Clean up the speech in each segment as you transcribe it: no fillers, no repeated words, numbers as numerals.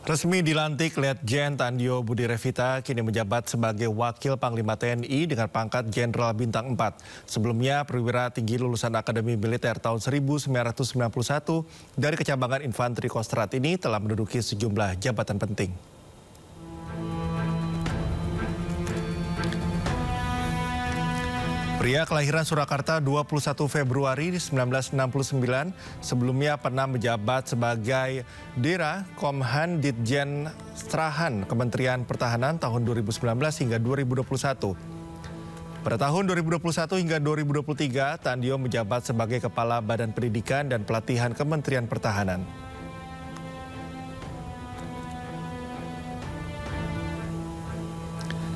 Resmi dilantik Letjen Tandio Budi Revita kini menjabat sebagai Wakil Panglima TNI dengan pangkat Jenderal Bintang 4. Sebelumnya perwira tinggi lulusan Akademi Militer tahun 1991 dari Kecabangan Infanteri Kostrad ini telah menduduki sejumlah jabatan penting. Pria kelahiran Surakarta 21 Februari 1969 sebelumnya pernah menjabat sebagai Dira Komhan Ditjen Strahan Kementerian Pertahanan tahun 2019 hingga 2021. Pada tahun 2021 hingga 2023, Tandio menjabat sebagai Kepala Badan Pendidikan dan Pelatihan Kementerian Pertahanan.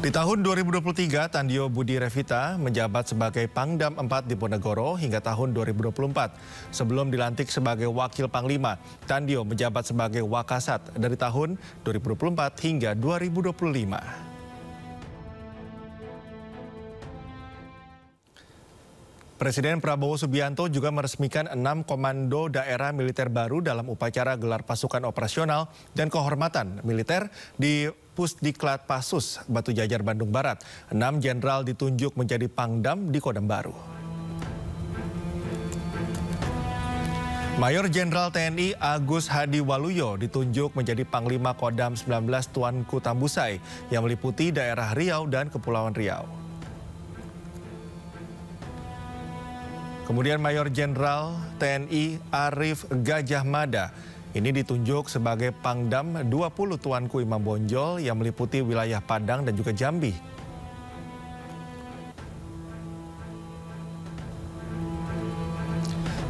Di tahun 2023, Tandio Budi Revita menjabat sebagai Pangdam 4 Diponegoro hingga tahun 2024. Sebelum dilantik sebagai Wakil Panglima, Tandio menjabat sebagai Wakasat dari tahun 2024 hingga 2025. Presiden Prabowo Subianto juga meresmikan 6 komando daerah militer baru dalam upacara gelar pasukan operasional dan kehormatan militer di Pusdiklat Pasus, Batu Jajar, Bandung Barat. 6 jenderal ditunjuk menjadi Pangdam di Kodam baru. Mayor Jenderal TNI Agus Hadi Waluyo ditunjuk menjadi Panglima Kodam 19 Tuanku Tambusai yang meliputi daerah Riau dan Kepulauan Riau. Kemudian Mayor Jenderal TNI Arif Gajah Mada ini ditunjuk sebagai Pangdam 20 Tuanku Imam Bonjol yang meliputi wilayah Padang dan juga Jambi.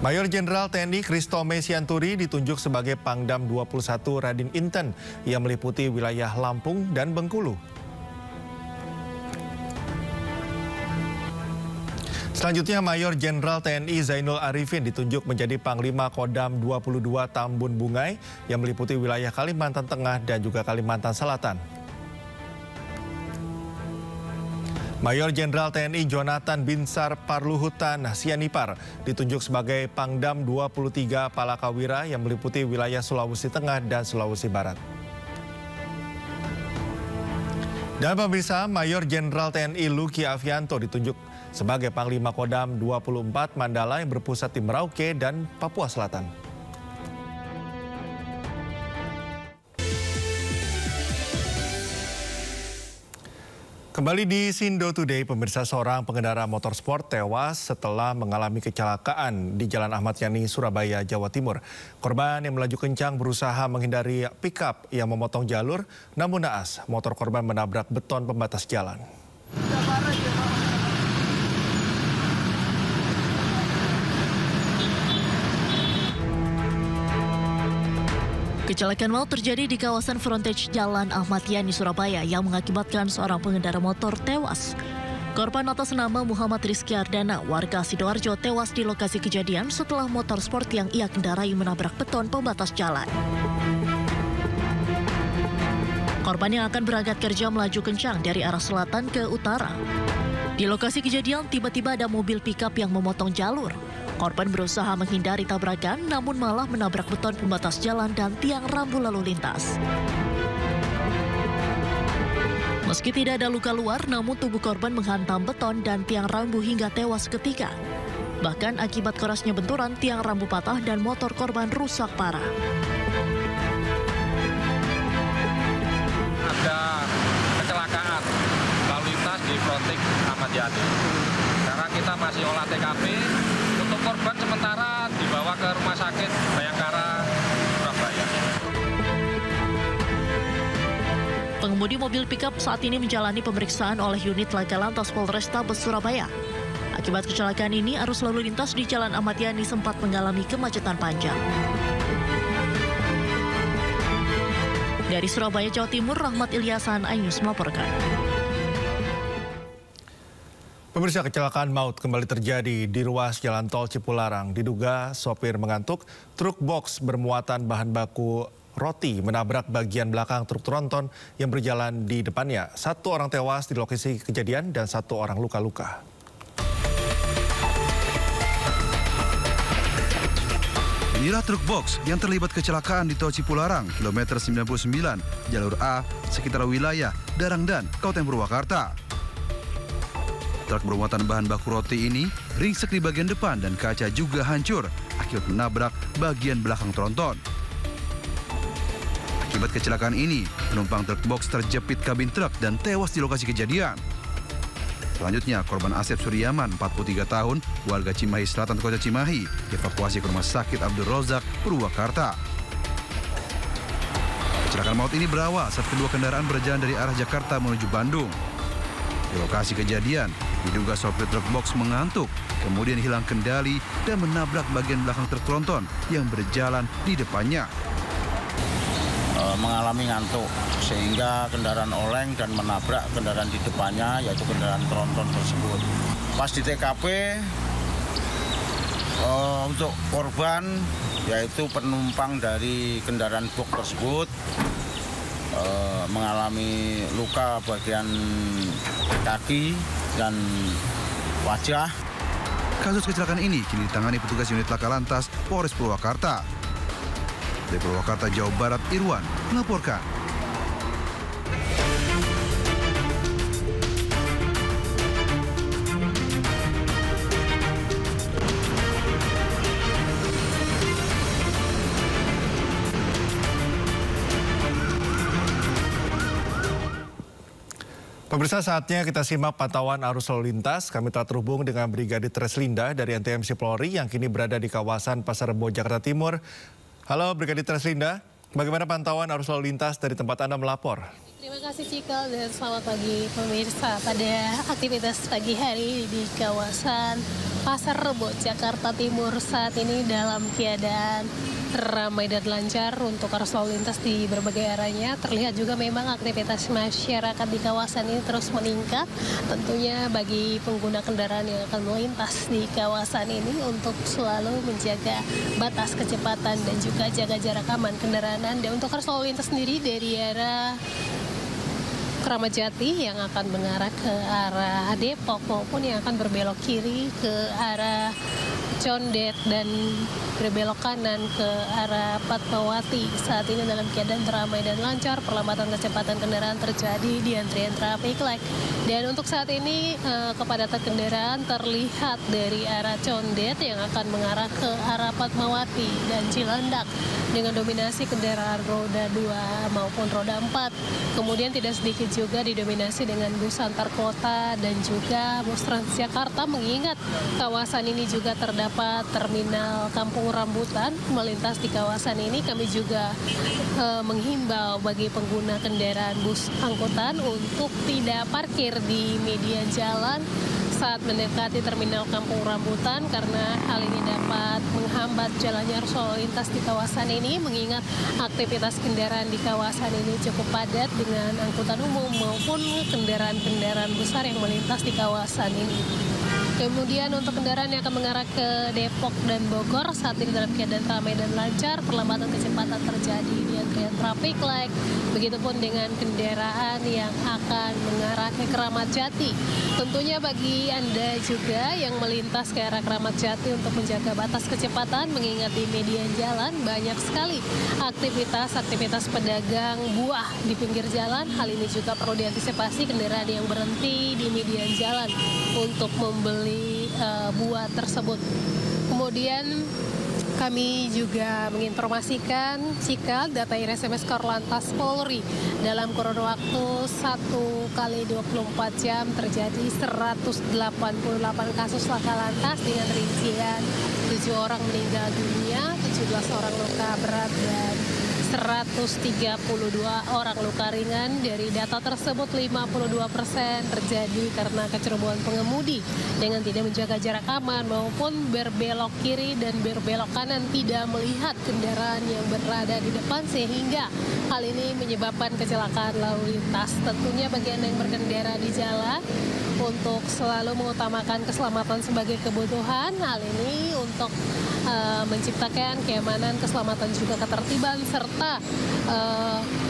Mayor Jenderal TNI Kristome Sianturi ditunjuk sebagai Pangdam 21 Radin Inten yang meliputi wilayah Lampung dan Bengkulu. Selanjutnya, Mayor Jenderal TNI Zainul Arifin ditunjuk menjadi Panglima Kodam 22 Tambun Bungai yang meliputi wilayah Kalimantan Tengah dan juga Kalimantan Selatan. Mayor Jenderal TNI Jonathan Binsar Parluhutan Sianipar ditunjuk sebagai Pangdam 23 Palakawira yang meliputi wilayah Sulawesi Tengah dan Sulawesi Barat. Dan pemirsa, Mayor Jenderal TNI Luki Avianto ditunjuk sebagai Panglima Kodam 24 Mandala yang berpusat di Merauke dan Papua Selatan. Kembali di Sindo Today, pemirsa, seorang pengendara motorsport tewas setelah mengalami kecelakaan di Jalan Ahmad Yani, Surabaya, Jawa Timur. Korban yang melaju kencang berusaha menghindari pickup yang memotong jalur, namun naas motor korban menabrak beton pembatas jalan. Kecelakaan maut terjadi di kawasan frontage Jalan Ahmad Yani, Surabaya yang mengakibatkan seorang pengendara motor tewas. Korban atas nama Muhammad Rizky Ardana, warga Sidoarjo, tewas di lokasi kejadian setelah motor sport yang ia kendarai menabrak beton pembatas jalan. Korban yang akan berangkat kerja melaju kencang dari arah selatan ke utara. Di lokasi kejadian tiba-tiba ada mobil pickup yang memotong jalur. Korban berusaha menghindari tabrakan, namun malah menabrak beton pembatas jalan dan tiang rambu lalu lintas. Meski tidak ada luka luar, namun tubuh korban menghantam beton dan tiang rambu hingga tewas seketika. Bahkan akibat kerasnya benturan, tiang rambu patah dan motor korban rusak parah. Ada kecelakaan lalu lintas di frontage Ahmad Yani. Karena kita masih olah TKP, untuk korban sementara dibawa ke Rumah Sakit Bayangkara, Surabaya. Pengemudi mobil pickup saat ini menjalani pemeriksaan oleh unit Laka Lantas Polrestabes Surabaya. Akibat kecelakaan ini, arus lalu lintas di Jalan Ahmad Yani sempat mengalami kemacetan panjang. Dari Surabaya, Jawa Timur, Rahmat Ilyasan, iNews melaporkan. Pemirsa, kecelakaan maut kembali terjadi di ruas Jalan Tol Cipularang. Diduga sopir mengantuk, truk box bermuatan bahan baku roti menabrak bagian belakang truk tronton yang berjalan di depannya. 1 orang tewas di lokasi kejadian dan 1 orang luka-luka. Inilah truk box yang terlibat kecelakaan di Tol Cipularang, kilometer 99, jalur A, sekitar wilayah Darangdan, Kabupaten Purwakarta. Truk bermuatan bahan baku roti ini ringsek di bagian depan dan kaca juga hancur akibat menabrak bagian belakang tronton. Akibat kecelakaan ini, penumpang truk box terjepit kabin truk dan tewas di lokasi kejadian. Selanjutnya, korban Asep Suryaman, 43 tahun, warga Cimahi Selatan, Kota Cimahi, dievakuasi ke Rumah Sakit Abdul Rozak, Purwakarta. Kecelakaan maut ini berawal saat kedua kendaraan berjalan dari arah Jakarta menuju Bandung. Di lokasi kejadian, diduga sopir truk box mengantuk, kemudian hilang kendali dan menabrak bagian belakang truk tronton yang berjalan di depannya. Mengalami ngantuk sehingga kendaraan oleng dan menabrak kendaraan di depannya, yaitu kendaraan tronton tersebut. Pas di TKP untuk korban yaitu penumpang dari kendaraan box tersebut mengalami luka bagian kaki dan wajah. Kasus kecelakaan ini kini ditangani petugas unit laka lantas Polres Purwakarta. Dari Purwakarta, Jawa Barat, Irwan melaporkan. Pemirsa, saatnya kita simak pantauan arus lalu lintas. Kami telah terhubung dengan Brigadir Treslinda dari NTMC Polri yang kini berada di kawasan Pasar Rebo, Jakarta Timur. Halo Brigadir Treslinda, bagaimana pantauan arus lalu lintas dari tempat Anda melapor? Terima kasih Cikal dan selamat pagi pemirsa. Pada aktivitas pagi hari di kawasan Pasar Rebo, Jakarta Timur saat ini dalam keadaan ramai dan lancar untuk arus lalu lintas di berbagai arahnya. Terlihat juga memang aktivitas masyarakat di kawasan ini terus meningkat. Tentunya bagi pengguna kendaraan yang akan melintas di kawasan ini untuk selalu menjaga batas kecepatan dan juga jaga jarak aman kendaraan Anda. Untuk arus lalu lintas sendiri dari arah Kramat Jati yang akan mengarah ke arah Depok maupun yang akan berbelok kiri ke arah Condet dan berbelok kanan ke arah Fatmawati. Saat ini dalam keadaan ramai dan lancar, perlambatan kecepatan kendaraan terjadi di antrian traffic light. Dan untuk saat ini kepadatan kendaraan terlihat dari arah Condet yang akan mengarah ke arah Fatmawati dan Cilandak dengan dominasi kendaraan roda 2 maupun roda 4. Kemudian tidak sedikit juga didominasi dengan bus antar kota dan juga bus Transjakarta, mengingat kawasan ini juga terdapat terminal Kampung Rambutan. Melintas di kawasan ini kami juga menghimbau bagi pengguna kendaraan bus angkutan untuk tidak parkir di median jalan saat mendekati terminal Kampung Rambutan, karena hal ini dapat menghambat jalannya arus lalu lintas di kawasan ini, mengingat aktivitas kendaraan di kawasan ini cukup padat dengan angkutan umum maupun kendaraan-kendaraan besar yang melintas di kawasan ini. Kemudian untuk kendaraan yang akan mengarah ke Depok dan Bogor saat ini dalam keadaan ramai dan lancar, perlambatan kecepatan terjadi di antrian traffic light. Begitupun dengan kendaraan yang akan mengarah ke Kramat Jati. Tentunya bagi Anda juga yang melintas ke arah Kramat Jati untuk menjaga batas kecepatan, mengingat di median jalan banyak sekali aktivitas pedagang buah di pinggir jalan. Hal ini juga perlu diantisipasi kendaraan yang berhenti di median jalan untuk membeli buah tersebut. Kemudian kami juga menginformasikan jika data SMS Korlantas Polri dalam kurun waktu 1 kali 24 jam terjadi 188 kasus laka lantas dengan rincian 7 orang meninggal dunia, 17 orang luka berat dan 132 orang luka ringan. Dari data tersebut 52% terjadi karena kecerobohan pengemudi dengan tidak menjaga jarak aman maupun berbelok kiri dan berbelok kanan tidak melihat kendaraan yang berada di depan, sehingga hal ini menyebabkan kecelakaan lalu lintas. Tentunya bagi Anda yang berkendara di jalan untuk selalu mengutamakan keselamatan sebagai kebutuhan. Hal ini untuk menciptakan keamanan, keselamatan juga ketertiban serta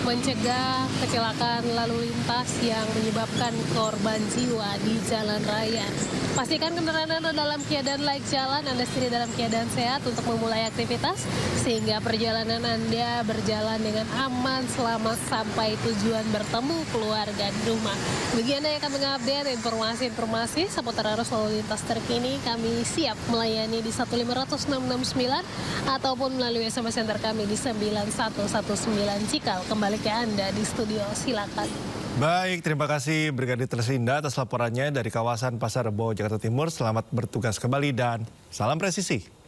mencegah kecelakaan lalu lintas yang menyebabkan korban jiwa di jalan raya. Pastikan kendaraan Anda dalam keadaan layak jalan, Anda sendiri dalam keadaan sehat untuk memulai aktivitas, sehingga perjalanan Anda berjalan dengan aman selama sampai tujuan bertemu keluarga di rumah. Bagi Anda yang akan mengupdate informasi-informasi seputar arus lalu lintas terkini, kami siap melayani di 1500669 ataupun melalui SMS center kami di 9119 Cikal. Kembali ke Anda di studio, silakan. Baik, terima kasih Brigadir Tersinda atas laporannya dari kawasan Pasar Rebo, Jakarta Timur. Selamat bertugas kembali dan salam presisi.